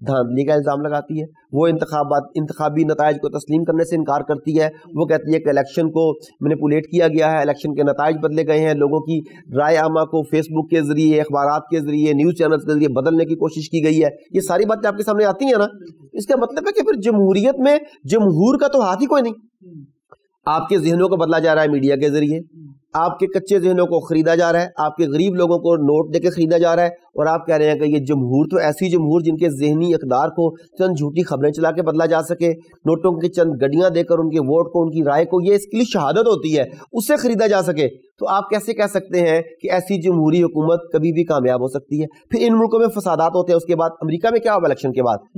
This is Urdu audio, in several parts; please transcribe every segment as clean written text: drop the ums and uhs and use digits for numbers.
دھاندلی کا الزام لگاتی ہے، وہ انتخابی نتائج کو تسلیم کرنے سے انکار کرتی ہے، وہ کہتی ہے کہ الیکشن کو مینیپولیٹ کیا گیا ہے، الیکشن کے نتائج بدلے گئے ہیں، لوگوں کی رائے عامہ کو فیس بک کے ذریعے، اخبارات کے ذریعے، نیوز چینلز کے ذریعے بدلنے کی کوشش کی گئی ہے. یہ ساری باتیں آپ کے سامنے آتی ہیں نا. اس کا مطلب ہے کہ پھر جمہوریت میں جمہور کا تو ہاتھ ہی کوئی نہیں. آپ کے ذہنوں کو بدلا جا رہا ہے میڈیا کے ذریعے، آپ کے کچے ذہنوں کو خریدا جا رہا ہے، آپ کے غریب لوگوں کو نوٹ دے کے خریدا جا رہا ہے، اور آپ کہہ رہے ہیں کہ یہ جمہور تو ایسی جمہور جن کے ذہنی اقدار کو چند جھوٹی خبریں چلا کے بدلا جا سکے، نوٹوں کی چند گڈیاں دے کر ان کے ووٹ کو، ان کی رائے کو، یہ اس کے لیے شہادت ہوتی ہے، اس سے خریدا جا سکے. تو آپ کیسے کہہ سکتے ہیں کہ ایسی جمہوری حکومت کبھی بھی کامیاب ہو سکتی ہے؟ پھر ان ملکوں میں فسادات ہوتے ہیں. اس کے بعد امریکہ میں کیا ہوا الیکشن کے بعد؟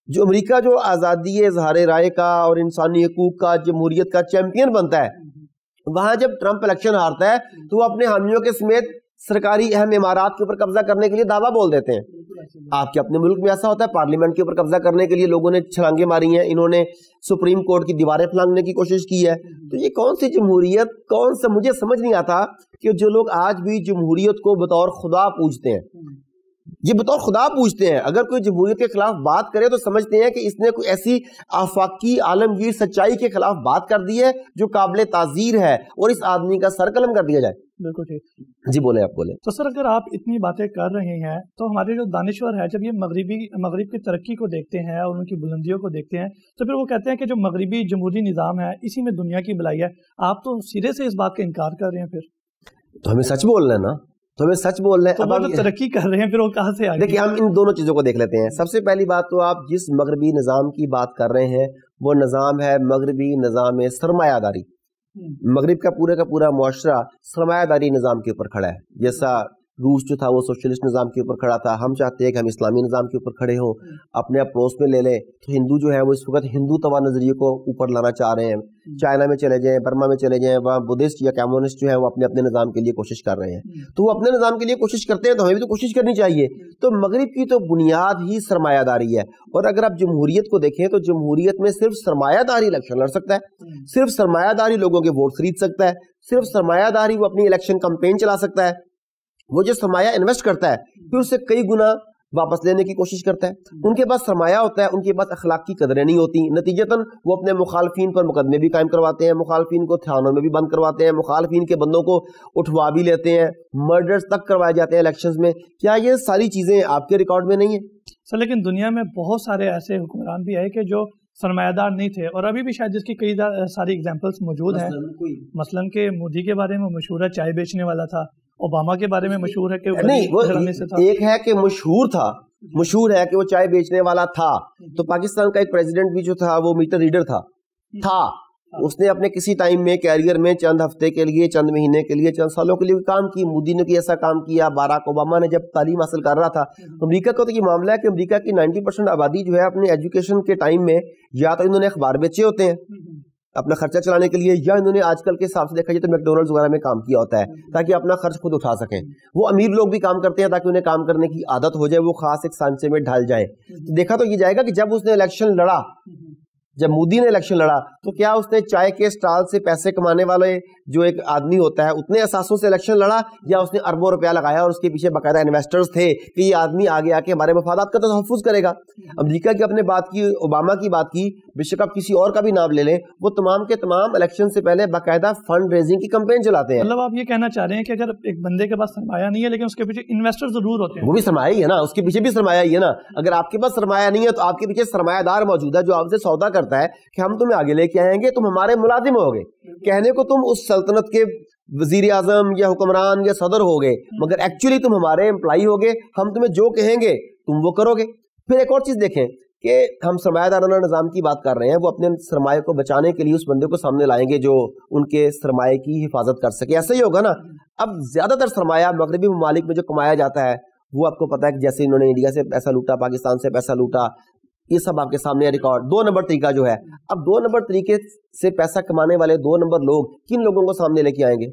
جو امریکہ جو آزادی اظہار رائے کا اور انسانی حقوق کا، جمہوریت کا چیمپئن بنتا ہے، وہاں جب ٹرمپ الیکشن ہارتا ہے تو وہ اپنے حامیوں کے سمیت سرکاری اہم عمارات کے اوپر قبضہ کرنے کے لیے دعویٰ بول دیتے ہیں. آپ کے اپنے ملک میں ایسا ہوتا ہے، پارلیمنٹ کے اوپر قبضہ کرنے کے لیے لوگوں نے چھلانگیں ماری ہیں، انہوں نے سپریم کورٹ کی دیواریں پھلانگنے کی کوشش کی ہے. تو یہ کون سی جمہوریت، کون سا، مجھے سمجھ نہیں آتا کہ جو لوگ آج بھی جمہوریت کو بطور خدا پوجتے ہیں، یہ بطور خدا پوچھتے ہیں، اگر کوئی جمہوریت کے خلاف بات کرے تو سمجھتے ہیں کہ اس نے کوئی ایسی آفاقی عالمگیر سچائی کے خلاف بات کر دی ہے جو قابل تعزیر ہے، اور اس آدمی کا سر قلم کر دیا جائے. بالکل ٹھیک. جی بولیں، آپ بولیں. تو سر اگر آپ اتنی باتیں کر رہے ہیں تو ہمارے جو دانشور ہے جب یہ مغرب کی ترقی کو دیکھتے ہیں اور ان کی بلندیوں کو دیکھتے ہیں تو پھر وہ کہتے ہیں کہ جو مغربی جمہوری نظام ہے اسی میں دنیا کی بھلائی ہے. آپ تو سرے سے اس بات کا انکار کر رہے ہیں. پھر تو ہمیں سچ بولنا ہے نا، تو ہمیں سچ بول رہے ہیں. اب آپ ترقی کر رہے ہیں پھر وہ کہاں سے آگے؟ دیکھیں، ہم ان دونوں چیزوں کو دیکھ لیتے ہیں. سب سے پہلی بات تو آپ جس مغربی نظام کی بات کر رہے ہیں وہ نظام ہے مغربی نظام سرمایہ داری. مغرب کا پورا معاشرہ سرمایہ داری نظام کے اوپر کھڑا ہے. جیسا روس جو تھا وہ سوشلسٹ نظام کے اوپر کھڑا تھا، ہم چاہتے ہیں کہ ہم اسلامی نظام کے اوپر کھڑے ہوں. اپنے اپروچ میں لے لیں تو ہندو جو ہے وہ اس وقت ہندو توا نظریے کو اوپر لانا چاہ رہے ہیں. چائنا میں چلے جائیں، برما میں چلے جائیں، وہاں بدھسٹ یا کمیونسٹ جو ہے وہ اپنے نظام کے لیے کوشش کر رہے ہیں. تو وہ اپنے نظام کے لیے کوشش کرتے ہیں تو ہمیں بھی تو کوشش کرنی چاہیے. تو مغرب کی تو بنیاد ہی سرمایہ داری ہے. اور اگر آپ جمہوریت کو دیکھیں تو جمہوریت میں صرف سرمایہ داری الیکشن لڑ سکتا ہے، صرف سرمایہ داری لوگوں کے ووٹ خرید سکتا ہے، صرف سرمایہ داری وہ اپنی الیکشن کمپین چلا سکتا ہے. وہ جو سرمایہ انویسٹ کرتا ہے پھر اسے کئی گنا واپس لینے کی کوشش کرتا ہے. ان کے پاس سرمایہ ہوتا ہے، ان کے پاس اخلاق کی قدریں نہیں ہوتی. نتیجتاً وہ اپنے مخالفین پر مقدمے بھی قائم کرواتے ہیں، مخالفین کو تھانوں میں بھی بند کرواتے ہیں، مخالفین کے بندوں کو اٹھوا بھی لیتے ہیں، مرڈرز تک کروائے جاتے ہیں الیکشنز میں. کیا یہ ساری چیزیں آپ کے ریکارڈ میں نہیں ہیں؟ سر لیکن دنیا میں بہت سارے ایسے حکمران بھی آئے کہ جو سرمایہ دار نہیں تھے، اور ابھی بھی شاید جس کی کئی ساری اگزامپلس موجود ہیں. مثلاً کہ مودی کے بارے میں مشہور ہے چائے بیچنے والا تھا، اوباما کے بارے میں مشہور ہے کہ ایک ہے کہ مشہور ہے کہ وہ چائے بیچنے والا تھا. تو پاکستان کا ایک پریزیڈنٹ بھی جو تھا وہ میٹر ریڈر تھا. اس نے اپنے کسی ٹائم میں کیریئر میں چند ہفتے کے لیے، چند مہینے کے لیے، چند سالوں کے لیے کام کی. مودی نے بھی ایسا کام کیا، باراک اوباما نے جب تعلیم حاصل کر رہا تھا. امریکہ کا تو یہ معاملہ ہے کہ امریکہ کی 90% آبادی جو ہے اپنے ایجوکیشن کے ٹائم میں یا تو انہوں نے اخبار بیچے ہوتے ہیں اپنا خرچہ چلانے کے لیے، یا انہوں نے آج کل کے حساب سے دیکھا جائے تو میکڈونلڈز وغیرہ میں کام کیا ہوتا ہے تاکہ اپنا خرچ خود اٹھا سکیں. وہ امیر لوگ بھی کام کرتے ہیں تاکہ انہیں کام کرنے کی عادت ہو جائے، وہ خاص ایک سانچے میں ڈھل جائیں. دیکھا تو یہ جائے گا کہ جب اس نے الیکشن لڑا، جب مودی نے الیکشن لڑا تو کیا اس نے چائے کے سٹال سے پیسے کمانے والے جو ایک آدمی ہوتا ہے اتنے اثاثوں سے الیکشن لڑا، یا اس نے اربوں روپیہ لگایا اور اس کے پیچھے باقاعدہ انویسٹرز تھے کہ یہ آدمی آگے آ کے ہمارے مفادات کا تحفظ کرے گا. امریکہ کی اپنے بات کی، اوباما کی بات کی، بے شک آپ کسی اور کا بھی نام لے لیں، وہ تمام کے تمام الیکشن سے پہلے باقاعدہ فنڈ ریزنگ کی کمپین چلاتے ہیں. مطلب آپ یہ کہنا چاہ رہے ہیں کہ اگر ایک بندے کے پاس سرمایہ نہیں ہے لیکن اس کے پیچھے انویسٹر ضرور ہوتے ہیں، وہ بھی سرمایہ ہی ہے نا، اس کے پیچھے بھی سرمایہ ہی ہے نا. اگر آپ کے پاس سرمایہ نہیں ہے تو آپ کے پیچھے سرمایہ دار موجود ہے جو آپ سے سودا کرتا ہے کہ ہم تمہیں آگے لے کے آئیں گے، تم ہمارے ملازم ہو گے. کہنے کو تم اس سلطنت کے وزیر اعظم یا حکمران یا صدر ہو گئے، مگر ایکچولی تم ہمارے امپلائی ہو گے، ہم تمہیں جو کہیں گے تم وہ کرو گے. پھر ایک اور چیز دیکھیں کہ ہم سرمایہ دارانہ نظام کی بات کر رہے ہیں، وہ اپنے سرمایہ کو بچانے کے لیے اس بندے کو سامنے لائیں گے جو ان کے سرمایہ کی حفاظت کر سکے. ایسا ہی ہوگا نا. اب زیادہ تر سرمایہ مغربی ممالک میں جو کمایا جاتا ہے وہ آپ کو پتا ہے کہ جیسے انہوں نے انڈیا سے پیسہ لوٹا، پاکستان سے پیسہ لوٹا، یہ سب آپ کے سامنے ریکارڈ. 2 نمبر طریقہ جو ہے، اب 2 نمبر طریقے سے پیسہ کمانے والے 2 نمبر لوگ کن لوگوں کو سامنے لے کے آئیں گے؟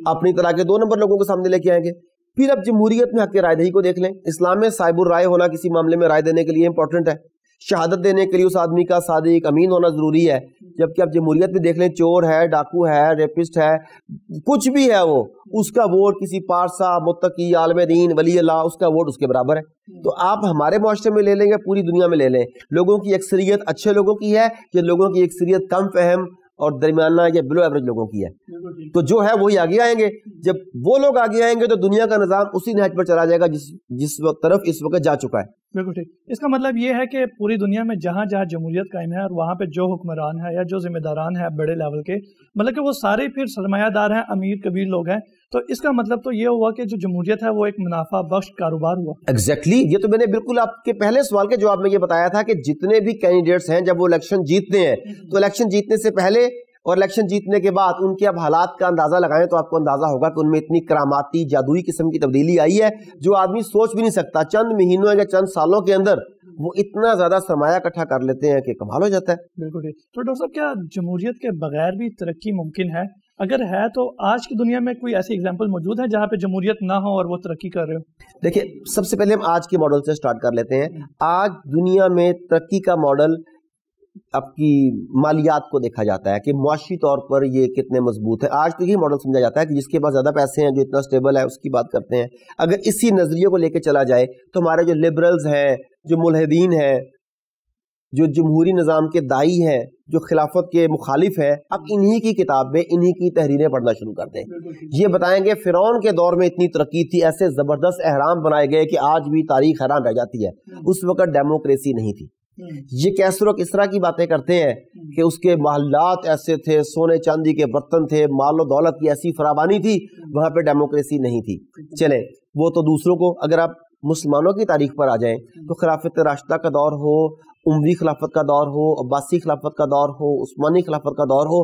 اپنی طرح کے 2 نمبر لوگوں کو سامنے لے کے آئیں گے. پھر اب جمہوریت میں حق رائے دہی کو دیکھ لیں. اسلام میں صاحب الرائے ہونا کسی معاملے میں رائے دینے کے لیے امپورٹنٹ ہے. شہادت دینے کے لیے اس آدمی کا صادق امین ہونا ضروری ہے. جبکہ آپ جمہوریت میں دیکھ لیں چور ہے, ڈاکو ہے, ریپسٹ ہے, کچھ بھی ہے وہ, اس کا ووٹ کسی پارسا, متقی, عالم دین, ولی اللہ, اس کا ووٹ اس کے برابر ہے. تو آپ ہمارے معاشرے میں لے لیں گے, پوری دنیا میں لے لیں, لوگوں کی اکثریت اچھے لوگوں کی ہے یا لوگوں کی اکثریت کم فہم اور درمیانہ یا بلو ایوریج لوگوں کی ہے؟ تو جو ہے وہی آگے آئیں گے. جب وہ لوگ آگے آئیں گے تو دنیا کا نظام اسی نہج پر چلا جائے گا جس طرف اس وقت جا چکا ہے. بالکل ٹھیک. اس کا مطلب یہ ہے کہ پوری دنیا میں جہاں جہاں جمہوریت قائم ہے اور وہاں پہ جو حکمران ہے یا جو ذمہ داران ہیں بڑے لیول کے, مطلب کہ وہ سارے پھر سرمایہ دار ہیں, امیر کبیر لوگ ہیں. تو اس کا مطلب تو یہ ہوا کہ جو جمہوریت ہے وہ ایک منافع بخش کاروبار ہوا. ایگزیکٹلی, یہ تو میں نے بالکل آپ کے پہلے سوال کے جواب میں یہ بتایا تھا کہ جتنے بھی کینڈیڈیٹس ہیں جب وہ الیکشن جیتتے ہیں تو الیکشن جیتنے سے پہلے اور الیکشن جیتنے کے بعد ان کے اب حالات کا اندازہ لگائیں تو آپ کو اندازہ ہوگا کہ ان میں اتنی کراماتی جادوئی قسم کی تبدیلی آئی ہے جو آدمی سوچ بھی نہیں سکتا. چند مہینوں یا چند سالوں کے اندر وہ اتنا زیادہ سرمایہ اکٹھا کر لیتے ہیں کہ کمال ہو جاتا ہے. بالکل. تو ڈاکٹر صاحب کیا جمہوریت کے بغیر بھی ترقی ممکن ہے؟ اگر ہے تو آج کی دنیا میں کوئی ایسی اگزامپل موجود ہے جہاں پہ جمہوریت نہ ہو اور وہ ترقی کر رہے ہو؟ دیکھیں, سب سے پہلے ہم آج کے ماڈل سے سٹارٹ کر لیتے ہیں. آج دنیا میں ترقی کا ماڈل آپ کی مالیات کو دیکھا جاتا ہے کہ معاشی طور پر یہ کتنے مضبوط ہے. آج تو یہ ماڈل سمجھا جاتا ہے کہ جس کے پاس زیادہ پیسے ہیں, جو اتنا سٹیبل ہے, اس کی بات کرتے ہیں. اگر اسی نظریے کو لے کے چلا جائے تو ہمارے جو لبرلز ہیں, جو ملحدین ہیں, جو جمہوری نظام کے دائی ہیں, جو خلافت کے مخالف ہیں, اب انہی کی کتابیں, انہی کی تحریریں پڑھنا شروع کر دیں. یہ بتائیں گے فرعون کے دور میں اتنی ترقی تھی, ایسے زبردست اہرام بنائے گئے کہ آج بھی تاریخ حیران رہ جاتی ہے. اس وقت ڈیموکریسی نہیں تھی. یہ کیسر و کسرا کی باتیں کرتے ہیں کہ اس کے محلات ایسے تھے, سونے چاندی کے برتن تھے, مال و دولت کی ایسی فراوانی تھی, وہاں پہ ڈیموکریسی نہیں تھی. چلیں وہ تو دوسروں کو. اگر آپ مسلمانوں کی تاریخ پر آ جائیں تو خلافت راشدہ کا دور ہو, اموی خلافت کا دور ہو, عباسی خلافت کا دور ہو, عثمانی خلافت کا دور ہو,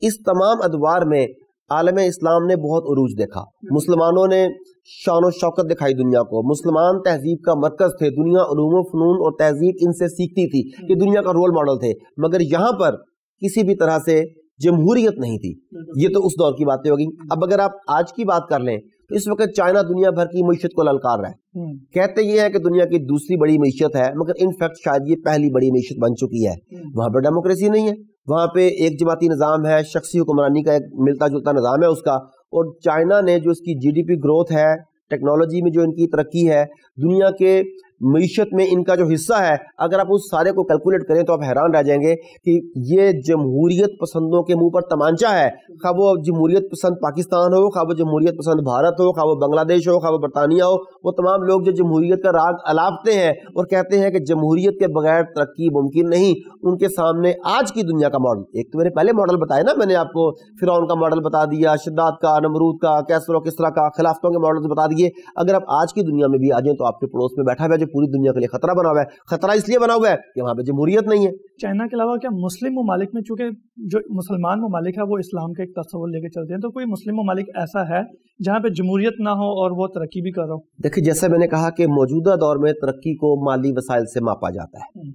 اس تمام ادوار میں عالم اسلام نے بہت عروج دیکھا. مسلمانوں نے شان و شوکت دکھائی دنیا کو. مسلمان تہذیب کا مرکز تھے, دنیا علوم و فنون اور تہذیب ان سے سیکھتی تھی, کہ دنیا کا رول ماڈل تھے. مگر یہاں پر کسی بھی طرح سے جمہوریت نہیں تھی. یہ تو اس دور کی باتیں ہوگی. اب اگر آپ آج کی بات کر لیں تو اس وقت چائنا دنیا بھر کی معیشت کو للکار رہا ہے. کہتے یہ ہے کہ دنیا کی دوسری بڑی معیشت ہے, مگر ان فیکٹ شاید یہ پہلی بڑی معیشت بن چکی ہے. وہاں پر ڈیموکریسی نہیں ہے, وہاں پہ ایک جماعتی نظام ہے, شخصی حکمرانی کا ایک ملتا جلتا نظام ہے اس کا. اور چائنا نے جو اس کی جی ڈی پی گروتھ ہے, ٹیکنالوجی میں جو ان کی ترقی ہے, دنیا کے معیشت میں ان کا جو حصہ ہے, اگر آپ اس سارے کو کیلکولیٹ کریں تو آپ حیران رہ جائیں گے کہ یہ جمہوریت پسندوں کے منہ پر تمانچہ ہے. خواہ وہ جمہوریت پسند پاکستان ہو, خواہ وہ جمہوریت پسند بھارت ہو, خواہ وہ بنگلہ دیش ہو, خواہ وہ برطانیہ ہو, وہ تمام لوگ جو جمہوریت کا راگ الاپتے ہیں اور کہتے ہیں کہ جمہوریت کے بغیر ترقی ممکن نہیں, ان کے سامنے آج کی دنیا کا ماڈل, ایک تو میرے پہلے ماڈل بتایا نا میں نے آپ کو, فرعون کا ماڈل بتا دیا, شداد کا, نمرود کا, کیسر و کسرا کا, خلافتوں کے ماڈل بتا دیے. اگر آپ آج کی دنیا میں بھی آ جائیں تو آپ کے پڑوس میں بیٹھا ہوا ہے جو پوری دنیا کے لیے خطرہ بنا ہوا ہے. خطرہ اس لیے بنا ہوا ہے کہ وہاں پہ جمہوریت نہیں ہے. چائنا کے علاوہ کیا مسلم ممالک میں, چونکہ جو مسلمان ممالک ہے وہ اسلام کا ایک تصور لے کے چلتے ہیں, تو کوئی مسلم ممالک ایسا ہے جہاں پہ جمہوریت نہ ہو اور وہ ترقی بھی کر رہا ہو؟ دیکھیں, جیسا میں نے کہا کہ موجودہ دور میں ترقی کو مالی وسائل سے ماپا جاتا ہے,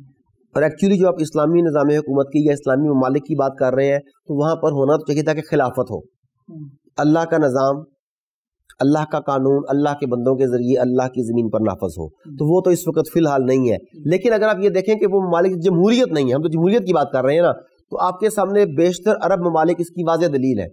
اور ایکچولی جو آپ اسلامی نظام حکومت کی یا اسلامی ممالک کی بات کر رہے ہیں تو وہاں پر ہونا تو چاہیے تھا کہ خلافت ہو, اللہ کا نظام, اللہ کا قانون اللہ کے بندوں کے ذریعے اللہ کی زمین پر نافذ ہو. تو وہ تو اس وقت فی الحال نہیں ہے. لیکن اگر آپ یہ دیکھیں کہ وہ ممالک جمہوریت نہیں ہے, ہم تو جمہوریت کی بات کر رہے ہیں نا, تو آپ کے سامنے بیشتر عرب ممالک اس کی واضح دلیل ہے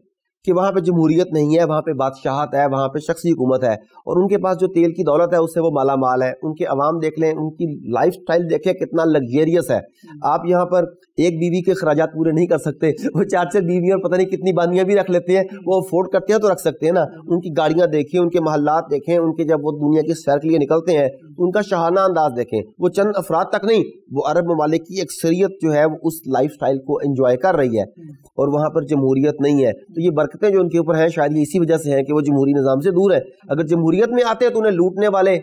کہ وہاں پہ جمہوریت نہیں ہے, وہاں پہ بادشاہت ہے, وہاں پہ شخصی حکومت ہے, اور ان کے پاس جو تیل کی دولت ہے اس سے وہ مالا مال ہے. ان کے عوام دیکھ لیں, ان کی لائف سٹائل دیکھیں کتنا لگزیریس ہے. آپ یہاں پر ایک بیوی کے اخراجات پورے نہیں کر سکتے, وہ 4 بیوی اور پتہ نہیں کتنی بانیاں بھی رکھ لیتے ہیں. وہ افورڈ کرتے ہیں تو رکھ سکتے ہیں نا. ان کی گاڑیاں دیکھیں, ان کے محلات دیکھیں, ان کے جب وہ دنیا کی سیر کے لیے نکلتے ہیں ان کا شاہانہ انداز دیکھیں. وہ چند افراد تک نہیں, وہ عرب ممالک کی اکثریت جو ہے وہ اس لائف سٹائل کو انجوائے کر رہی ہے, اور وہاں پر جمہوریت نہیں ہے. تو یہ برکتیں جو ان کے اوپر ہیں شاید یہ اسی وجہ سے ہیں کہ وہ جمہوری نظام سے دور ہے. اگر جمہوریت میں آتے تو انہیں لوٹنے والے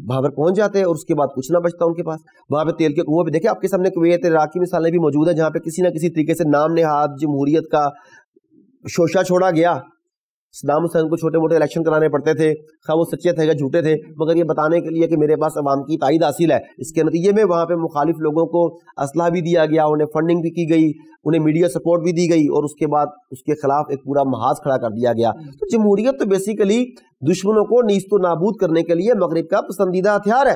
وہاں پر پہنچ جاتے ہیں اور اس کے بعد کچھ نہ بچتا ان کے پاس. وہاں پہ تیل کے کنویں پہ دیکھیں آپ کے سامنے کویت عراق کی مثالیں بھی موجود ہیں جہاں پہ کسی نہ کسی طریقے سے نام نہاد جمہوریت کا شوشہ چھوڑا گیا. صدام حسین کو چھوٹے موٹے الیکشن کرانے پڑتے تھے, خواہ وہ سچے تھے یا جھوٹے تھے, مگر یہ بتانے کے لیے کہ میرے پاس عوام کی تائید حاصل ہے. اس کے نتیجے میں وہاں پہ مخالف لوگوں کو اسلحہ بھی دیا گیا, انہیں فنڈنگ بھی کی گئی, انہیں میڈیا سپورٹ بھی دی گئی, اور اس کے بعد اس کے خلاف ایک پورا محاذ کھڑا کر دیا گیا. تو جمہوریت تو بیسیکلی دشمنوں کو نیست و نابود کرنے کے لیے مغرب کا پسندیدہ ہتھیار ہے.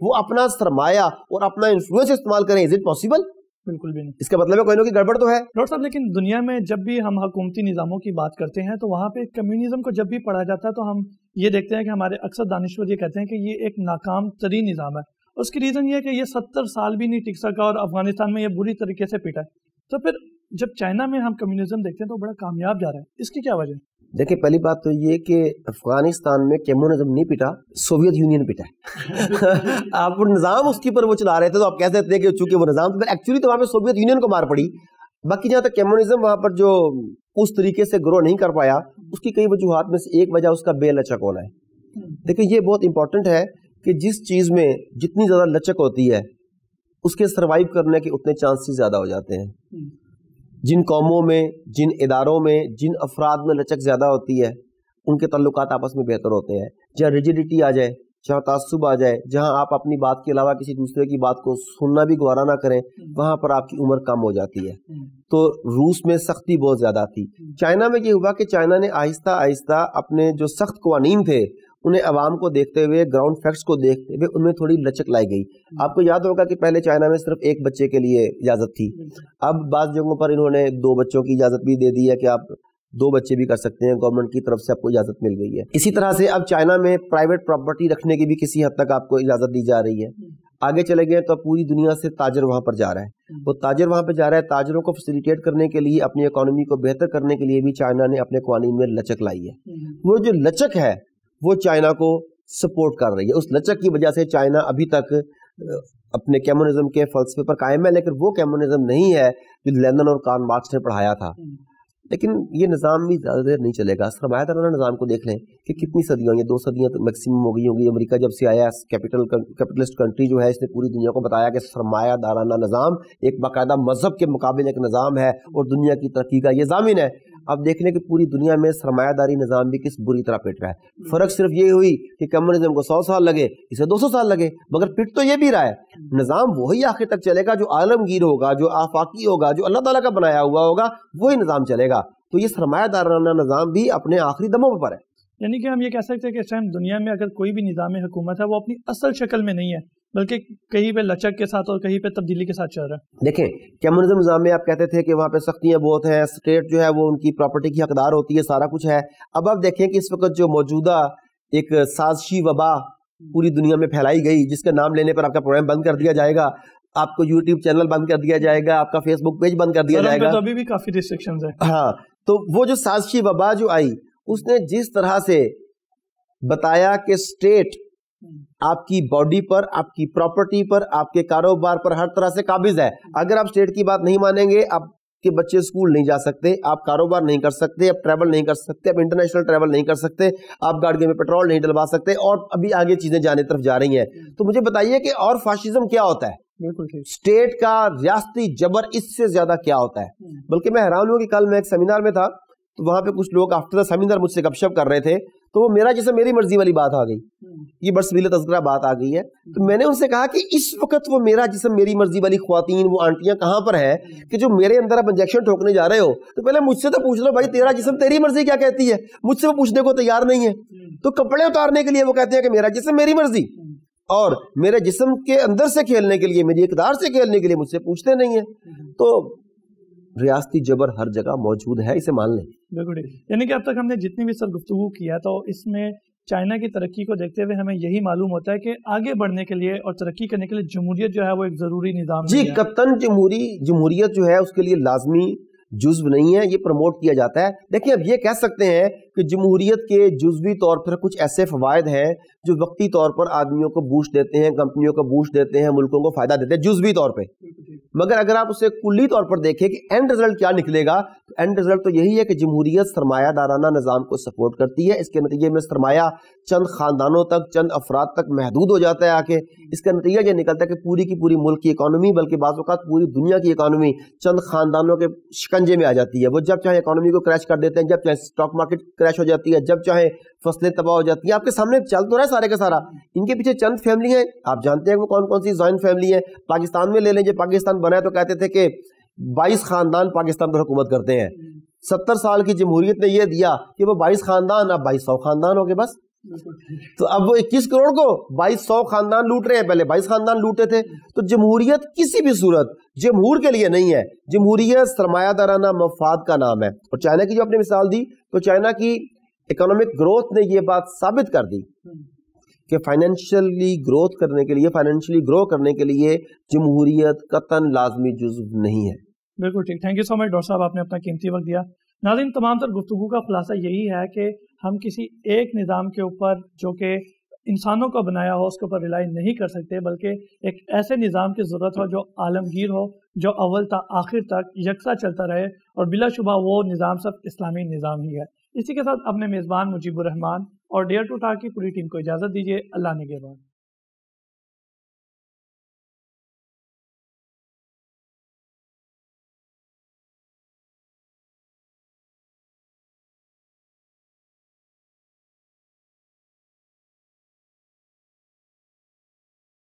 وہ اپنا سرمایہ اور اپنا انفلوئنس استعمال کریں. Is it possible? بالکل بھی نہیں. اس کا مطلب ہے کوئی نہ کوئی گڑبڑ تو ہے. ڈاکٹر صاحب لیکن دنیا میں جب بھی ہم حکومتی نظاموں کی بات کرتے ہیں تو وہاں پہ کمیونزم کو جب بھی پڑھا جاتا ہے تو ہم یہ دیکھتے ہیں کہ ہمارے اکثر دانشور یہ کہتے ہیں کہ یہ ایک ناکام ترین نظام ہے. اس کی ریزن یہ ہے کہ یہ 70 سال بھی نہیں ٹک سکا اور افغانستان میں یہ بری طریقے سے پیٹا ہے. تو پھر جب چائنا میں ہم کمیونزم دیکھتے ہیں تو بڑا کامیاب جا رہا ہے, اس کی کیا وجہ ہے؟ دیکھیں پہلی بات تو یہ کہ افغانستان میں کمیونزم نہیں پیٹا, سوویت یونین پیٹا ہے. آپ نظام اس کے اوپر وہ چلا رہے تھے تو آپ کہہ سکتے ہیں کہ چونکہ وہ نظام تو ایکچولی تو وہاں پہ سوویت یونین کو مار پڑی. باقی جہاں تک کمیونزم وہاں پر جو اس طریقے سے گرو نہیں کر پایا, اس کی کئی وجوہات میں سے ایک وجہ اس کا بے لچک ہونا ہے. دیکھیں یہ بہت امپورٹنٹ ہے کہ جس چیز میں جتنی زیادہ لچک ہوتی ہے اس کے سروائیو کرنے کے اتنے چانسز زیادہ ہو جاتے ہیں. جن قوموں میں, جن اداروں میں, جن افراد میں لچک زیادہ ہوتی ہے ان کے تعلقات آپس میں بہتر ہوتے ہیں. جہاں ریجیڈیٹی آ جائے, جہاں تعصب آ جائے, جہاں آپ اپنی بات کے علاوہ کسی دوسرے کی بات کو سننا بھی گوارا نہ کریں, وہاں پر آپ کی عمر کم ہو جاتی ہے. تو روس میں سختی بہت زیادہ تھی. چائنا میں یہ ہوا کہ چائنا نے آہستہ آہستہ اپنے جو سخت قوانین تھے انہیں عوام کو دیکھتے ہوئے, گراؤنڈ فیکٹس کو دیکھتے ہوئے ان میں تھوڑی لچک لائی گئی. آپ کو یاد ہوگا کہ پہلے چائنا میں صرف ایک بچے کے لیے اجازت تھی. اب بعض جگہوں پر انہوں نے 2 بچوں کی اجازت بھی دے دی ہے کہ آپ 2 بچے بھی کر سکتے ہیں, گورنمنٹ کی طرف سے آپ کو اجازت مل گئی ہے. اسی طرح سے اب چائنا میں پرائیویٹ پراپرٹی رکھنے کی بھی کسی حد تک آپ کو اجازت دی جا رہی ہے. آگے چلے گئے تو پوری دنیا سے تاجر وہاں پر جا رہا ہے. وہ تاجر وہاں پہ جا رہا ہے, تاجروں کو فیسیلیٹیٹ کرنے کے لیے, اپنی اکانومی کو بہتر کرنے کے لیے بھی چائنا نے اپنے قوانین میں لچک لائی ہے. وہ جو لچک ہے وہ چائنا کو سپورٹ کر رہی ہے. اس لچک کی وجہ سے چائنا ابھی تک اپنے کمیونزم کے فلسفے پر قائم ہے, لیکن وہ کمیونزم نہیں ہے جو لینن اور کارل مارکس نے پڑھایا تھا. لیکن یہ نظام بھی زیادہ دیر نہیں چلے گا. سرمایہ دارانہ نظام کو دیکھ لیں کہ کتنی صدیاں, یہ 2 صدیاں تو میکسیمم ہو گئی ہوں گی. امریکہ جب سے آیا, کیپٹلسٹ کنٹری جو ہے, اس نے پوری دنیا کو بتایا کہ سرمایہ دارانہ نظام ایک باقاعدہ مذہب کے مقابل ایک نظام ہے اور دنیا کی ترقی کا یہ ضامن ہے. اب دیکھ لیں کہ پوری دنیا میں سرمایہ داری نظام بھی کس بری طرح پٹ رہا ہے. فرق صرف یہ ہوئی کہ کمیونزم کو 100 سال لگے, اسے 200 سال لگے, مگر پٹ تو یہ بھی رہا ہے. نظام وہی آخر تک چلے گا جو عالمگیر ہوگا, جو آفاقی ہوگا, جو اللہ تعالیٰ کا بنایا ہوا ہوگا, وہی نظام چلے گا. تو یہ سرمایہ دارانہ نظام بھی اپنے آخری دموں پر ہے. یعنی کہ ہم یہ کہہ سکتے ہیں کہ اس ٹائم دنیا میں اگر کوئی بھی نظام حکومت ہے وہ اپنی اصل شکل میں نہیں ہے, بلکہ کہیں پہ لچک کے ساتھ اور کہیں پہ تبدیلی کے ساتھ چل رہا ہے. دیکھیں کمیونزم نظام میں آپ کہتے تھے کہ وہاں پہ سختیاں بہت ہیں, اسٹیٹ جو ہے وہ ان کی پراپرٹی کی حقدار ہوتی ہے, سارا کچھ ہے. اب آپ دیکھیں کہ اس وقت جو موجودہ ایک سازشی وبا پوری دنیا میں پھیلائی گئی, جس کا نام لینے پر آپ کا پروگرام بند کر دیا جائے گا, آپ کو یوٹیوب چینل بند کر دیا جائے گا, آپ کا فیس بک پیج بند کر دیا جائے گا. تو ابھی بھی کافی ریسٹرکشنز ہیں. ہاں, تو وہ جو سازشی وبا جو آئی, اس نے جس طرح سے بتایا کہ اسٹیٹ آپ کی باڈی پر, آپ کی پراپرٹی پر, آپ کے کاروبار پر ہر طرح سے قابض ہے. اگر آپ اسٹیٹ کی بات نہیں مانیں گے, آپ کے بچے اسکول نہیں جا سکتے, آپ کاروبار نہیں کر سکتے, آپ ٹریول نہیں کر سکتے, آپ انٹرنیشنل ٹریول نہیں کر سکتے, آپ گاڑیوں میں پیٹرول نہیں ڈلوا سکتے, اور ابھی آگے چیزیں جانے طرف جا رہی ہیں. تو مجھے بتائیے کہ اور فاشزم کیا ہوتا ہے, اسٹیٹ کا ریاستی جبر اس سے زیادہ کیا ہوتا ہے. بلکہ میں حیران ہوں کہ کل میں ایک سیمینار میں تھا, تو وہاں پہ کچھ لوگ آفٹر دا سیمینار مجھ سے گپ شپ کر رہے تھے, تو وہ میرا جیسے میری مرضی والی بات آ گئی, یہ برسبیل تذکرہ بات آ گئی ہے. تو میں نے ان سے کہا کہ اس وقت وہ میرا جسم میری مرضی والی خواتین, وہ آنٹیاں کہاں پر ہیں کہ جو میرے اندر آپ انجیکشن ٹھوکنے جا رہے ہو, تو پہلے مجھ سے تو پوچھ لو بھائی تیرا جسم تیری مرضی کیا کہتی ہے. مجھ سے وہ پوچھنے کو تیار نہیں ہے. تو کپڑے اتارنے کے لیے وہ کہتے ہیں کہ میرا جسم میری مرضی, اور میرے جسم کے اندر سے کھیلنے کے لیے, میری اقدار سے کھیلنے کے لیے مجھ سے پوچھتے نہیں ہیں. تو ریاستی جبر ہر جگہ موجود ہے, اسے مان لیں. بالکل. یعنی کہ اب تک ہم نے جتنی بھی سر گفتگو کیا, تو اس میں چائنا کی ترقی کو دیکھتے ہوئے ہمیں یہی معلوم ہوتا ہے کہ آگے بڑھنے کے لیے اور ترقی کرنے کے لیے جمہوریت جو ہے وہ ایک ضروری نظام جی قطعاً جمہوریت جو ہے اس کے لیے لازمی جزو نہیں ہے, یہ پروموٹ کیا جاتا ہے. دیکھیں اب یہ کہہ سکتے ہیں کہ جمہوریت کے جزوی طور پر کچھ ایسے فوائد ہیں جو وقتی طور پر آدمیوں کو بوسٹ دیتے ہیں, کمپنیوں کو بوسٹ دیتے ہیں, ملکوں کو فائدہ دیتے ہیں جزوی طور پہ. مگر اگر آپ اسے کلی طور پر دیکھیں کہ اینڈ رزلٹ کیا نکلے گا, تو اینڈ رزلٹ تو یہی ہے کہ جمہوریت سرمایہ دارانہ نظام کو سپورٹ کرتی ہے. اس کے نتیجے میں سرمایہ چند خاندانوں تک, چند افراد تک محدود ہو جاتا ہے آ کے. اس کا نتیجہ یہ نکلتا ہے کہ پوری کی پوری ملک کی اکانومی, بلکہ بعض اوقات پوری دنیا کی اکانومی چند خاندانوں کے شکنجے میں آ جاتی ہے. وہ جب چاہے اکانومی کو کریش کر دیتے ہیں, جب چاہے اسٹاک مارکیٹ کریش ہو جاتی ہے, جب چاہے فصلیں تباہ ہو جاتی ہیں. آپ کے سامنے چل تو رہا ہے سارے کا سارا. ان کے پیچھے چند فیملی ہیں, آپ جانتے ہیں وہ کون کون سی جوائنٹ فیملی ہیں. پاکستان میں لے لیں, جب پاکستان بنا ہے تو کہتے تھے کہ 22 خاندان پاکستان پر حکومت کرتے ہیں. 70 سال کی جمہوریت نے یہ دیا کہ وہ 22 خاندان اب 2200 خاندان ہو گئے. بس تو اب وہ 21 کروڑ کو 2200 خاندان لوٹ رہے ہیں، پہلے 22 خاندان لوٹے تھے. تو جمہوریت کسی بھی صورت جمہور کے لیے نہیں ہے. جمہوریت سرمایہ دارانہ مفاد کا نام ہے. اور چائنا کی جو آپ نے مثال دی، تو چائنا کی اکنامک گروتھ نے یہ بات ثابت کر دی کہ فائنینشلی گروتھ کرنے کے لیے، فائنینشلی گرو کرنے کے لیے جمہوریت قطعاً لازمی جزو نہیں ہے. بالکل ٹھیک. Thank you so much doctor صاحب، آپ نے اپنا قیمتی وقت دیا. ناظرین، تمام تر گفتگو کا خلاصہ یہی ہے کہ ہم کسی ایک نظام کے اوپر جو کہ انسانوں کو بنایا ہو اس کے اوپر ریلائی نہیں کر سکتے، بلکہ ایک ایسے نظام کی ضرورت ہو جو عالمگیر ہو، جو اول تا آخر تک یکساں چلتا رہے، اور بلا شبہ وہ نظام صرف اسلامی نظام ہی ہے. اسی کے ساتھ اپنے میزبان مجیب الرحمان اور ڈیئر ٹو ٹاک کی پوری ٹیم کو اجازت دیجیے. اللہ نگہبان.